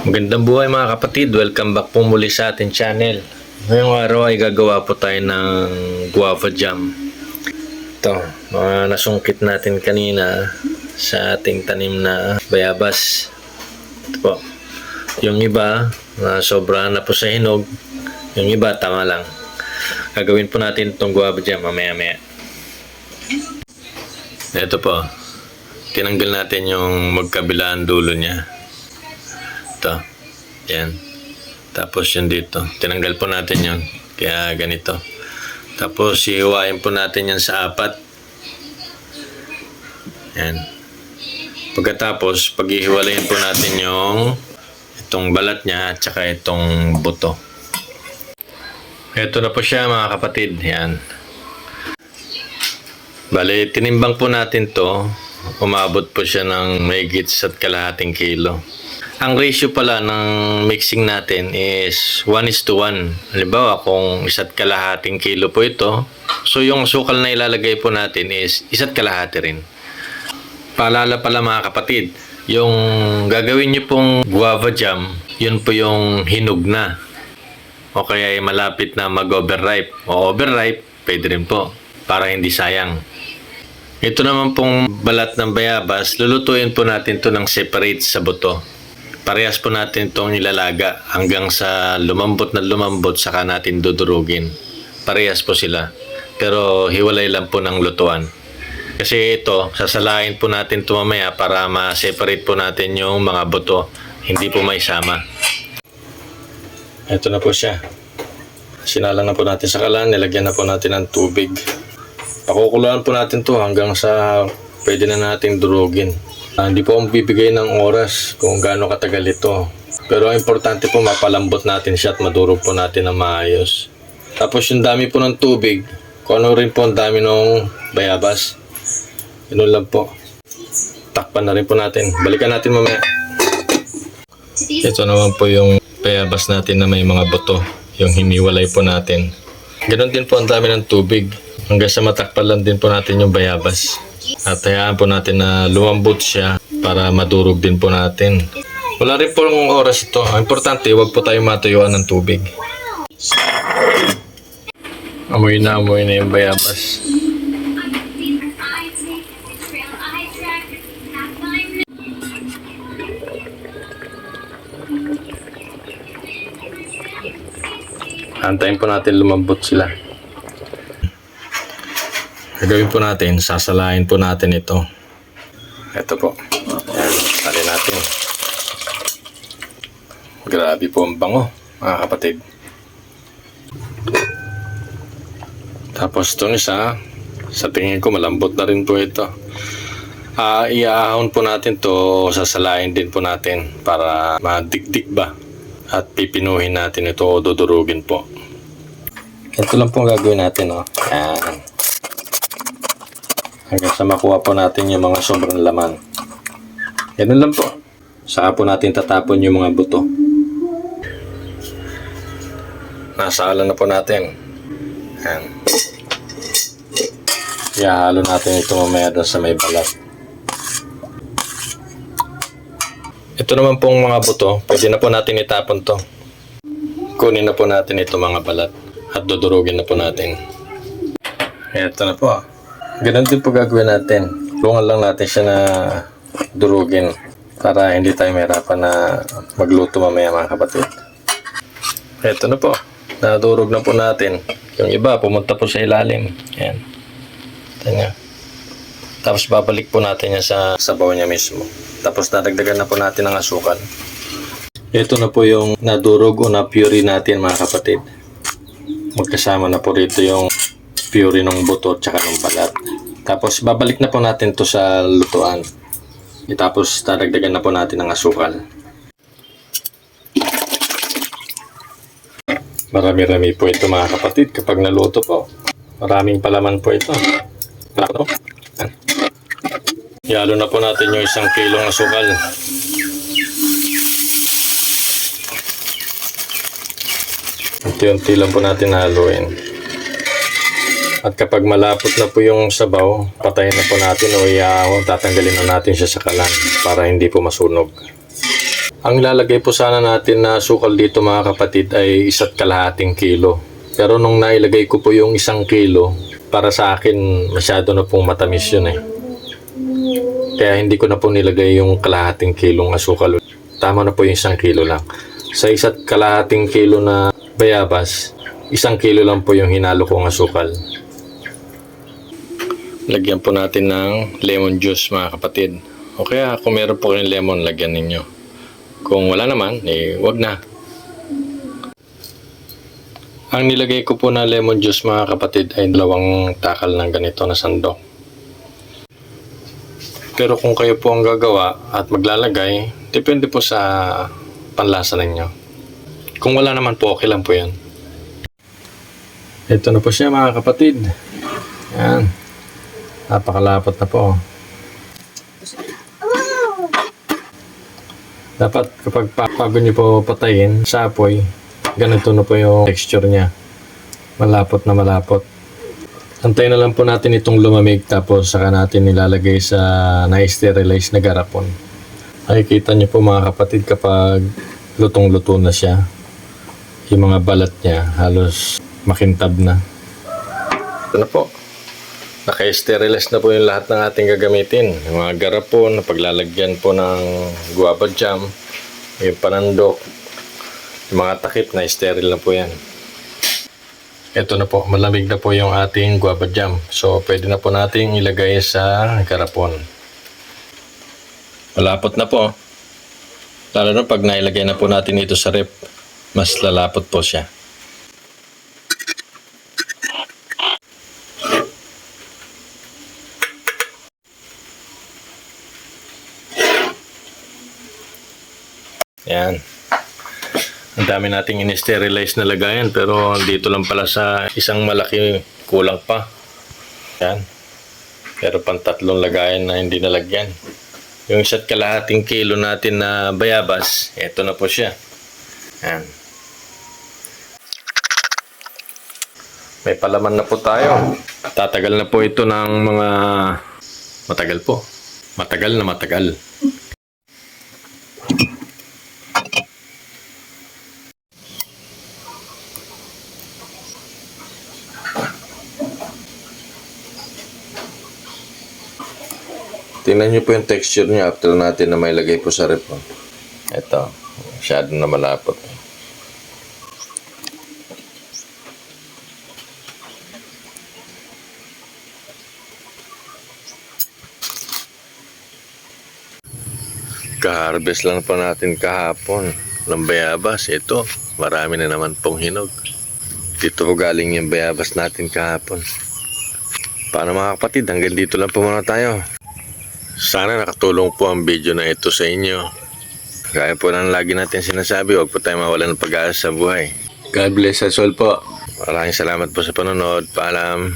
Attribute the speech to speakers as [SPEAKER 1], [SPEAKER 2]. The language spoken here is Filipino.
[SPEAKER 1] Magandang buhay mga kapatid, welcome back po muli sa ating channel. Ngayong araw ay gagawa po tayo ng guava jam. Ito, mga nasungkit natin kanina sa ating tanim na bayabas. Ito po, yung iba sobra na po sa hinog, yung iba tama lang. Gagawin po natin itong guava jam mamaya-maya. Ito po, tinanggal natin yung magkabilaan dulo niya. Ito, yan. Tapos yun dito, tinanggal po natin yun, kaya ganito. Tapos hihiwain po natin yan sa apat. Yan. Pagkatapos, paghihiwalayin po natin yung itong balat niya at saka itong buto. Ito na po siya mga kapatid, yan. Bale, tinimbang po natin to, umabot po siya ng mahigit sa kalahating kilo. Ang ratio pala ng mixing natin is 1:1. Halimbawa, kung 1.5 kilo po ito, so yung sukal na ilalagay po natin is 1.5 rin. Paalala pala mga kapatid, yung gagawin nyo pong guava jam, yun po yung hinog na. O kaya ay malapit na mag-overripe. O overripe, pwede rin po, para hindi sayang. Ito naman pong balat ng bayabas, lulutuin po natin to ng separate sa buto. Parehas po natin itong nilalaga hanggang sa lumambot na lumambot saka natin dudurugin. Parehas po sila. Pero hiwalay lang po ng lutuan. Kasi ito, sasalain po natin ito mamaya para ma-separate po natin yung mga buto. Hindi po may sama. Ito na po siya. Sinalang na po natin sa kalan. Nilagyan na po natin ng tubig. Pakukuluan po natin to hanggang sa pwede na nating durugin. Hindi po akong bibigay ng oras kung gaano katagal ito. Pero ang importante po mapalambot natin siya at madurog po natin na maayos. Tapos yung dami po ng tubig, kung ano rin po ang dami ng bayabas. Yun lang po. Takpan na rin po natin. Balikan natin mamaya. Ito naman po yung bayabas natin na may mga buto. Yung hiniwalay po natin. Ganon din po ang dami ng tubig. Hanggang sa matakpan lang din po natin yung bayabas. At hayaan po natin na lumambot siya para madurog din po natin. Wala rin po ng oras ito. Ang importante, huwag po tayo matuyuan ng tubig. Amoy na yung bayabas. Antayin po natin lumambot sila. Gagawin po natin, sasalain po natin ito. Ito po. Ayan, salin natin. Grabe po ang bango, mga kapatid. Tapos itong isa, sa tingin ko malambot na rin po ito. Iaahon po natin to, sasalain din po natin para madigdig ba. At pipinuhin natin ito o dudurugin po. Ito lang po gagawin natin. Ayan. Hanggang sa makuha po natin yung mga sobrang laman. Ganun lang po. Saka po natin tatapon yung mga buto. Nasala na po natin. Ayan. Ihahalo natin ito mamaya doon sa may balat. Ito naman pong mga buto, pwede na po natin itapon to. Kunin na po natin ito mga balat at dudurugin na po natin. Ito na po. Ganun din po gagawin natin. Tulungan lang natin siya na durugin para hindi tayo mahirapan na magluto mamaya mga kapatid. Ito na po. Nadurog na po natin. Yung iba pumunta po sa ilalim. Yan. Ito niya. Tapos babalik po natin yan sa sabaw niya mismo. Tapos dadagdagan na po natin ng asukal. Ito na po yung nadurog o na-puree natin mga kapatid. Magkasama na po rito yung puree ng buto at saka ng balat. Tapos babalik na po natin to sa lutuan. Tapos dadagdagan na po natin ng asukal. Marami-rami po ito mga kapatid kapag naluto po. Maraming palaman po ito. Ihalo na po natin yung 1 kilong asukal. Unti-unti lang po natin haluin. At kapag malapot na po yung sabaw, patayin na po natin o tatanggalin na natin siya sa kalan para hindi po masunog. Ang ilalagay po sana natin na sukal dito mga kapatid ay 1.5 kilo. Pero nung nailagay ko po yung 1 kilo, para sa akin masyado na pong matamis yun eh. Kaya hindi ko na po nilagay yung 1.5 kilong asukal. Tama na po yung 1 kilo lang. Sa 1.5 kilo na bayabas, 1 kilo lang po yung hinalo kong asukal. Lagyan po natin ng lemon juice mga kapatid. O kaya kung meron po kayong lemon, lagyan ninyo. Kung wala naman, wag na. Ang nilagay ko po na lemon juice mga kapatid ay 2 takal ng ganito na sandok. Pero kung kayo po ang gagawa at maglalagay, depende po sa panlasa ninyo. Kung wala naman po, okay lang po yan. Ito na po siya mga kapatid. Yan. Napakalapot na po. Dapat kapag bago nyo po patayin sa apoy, ganito na po yung texture niya. Malapot na malapot. Antayin na lang po natin itong lumamig tapos saka natin nilalagay sa na-sterilize na garapon. Makikita nyo po mga kapatid kapag lutong-luto na siya. Yung mga balat niya halos makintab na. Ito na po. Naka-sterilize na po yung lahat ng ating gagamitin. Yung mga garapon na paglalagyan po ng guava jam, yung panandok, yung mga takip na steril na po yan. Ito na po, malamig na po yung ating guava jam. So, pwede na po nating ilagay sa garapon. Malapot na po. Lalo na pag nailagay na po natin ito sa rep, mas lalapot po siya. Yan. Ang dami nating in-sterilize na lagayan pero dito lang pala sa isang malaki kulang pa. Yan. Pero pang 3 lagayan na hindi nalagyan. Yung 1.5 kilo natin na bayabas, eto na po siya. Yan. May palaman na po tayo. Tatagal na po ito ng mga matagal po. Matagal na matagal. Tingnan nyo po yung texture niya after natin na may lagay po sa rep. Ito, masyado na malapot. Ka-harvest lang po natin kahapon ng bayabas. Ito, marami na naman pong hinog. Dito po galing yung bayabas natin kahapon. Paano mga kapatid, hanggang dito lang po muna tayo. Sana nakatulong po ang video na ito sa inyo. Gaya po ng lagi natin sinasabi, huwag po tayo mawalan ng pag-asa sa buhay. God bless us all po. Maraming salamat po sa panonood. Paalam.